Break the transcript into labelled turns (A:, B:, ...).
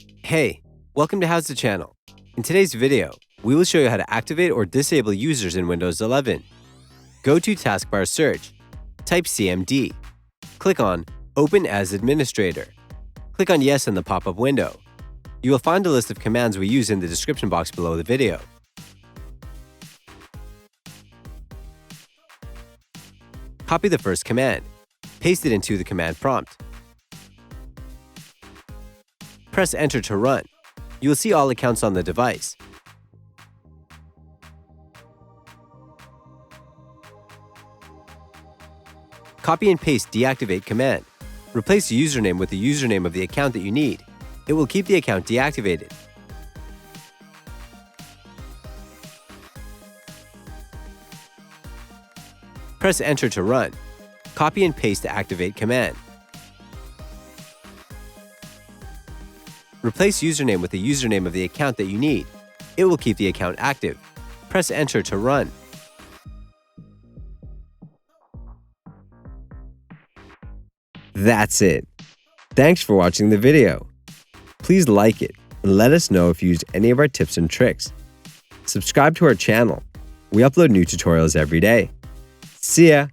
A: Hey, welcome to HOWZA channel. In today's video, we will show you how to activate or disable users in Windows 11. Go to taskbar search, type CMD, click on Open as Administrator. Click on Yes in the pop-up window. You will find a list of commands we use in the description box below the video. Copy the first command, paste it into the command prompt. Press Enter to run. You will see all accounts on the device. Copy and paste deactivate command. Replace the username with the username of the account that you need. It will keep the account deactivated. Press Enter to run. Copy and paste the activate command. Replace username with the username of the account that you need. It will keep the account active. Press Enter to run. That's it. Thanks for watching the video. Please like it and let us know if you used any of our tips and tricks. Subscribe to our channel. We upload new tutorials every day. See ya!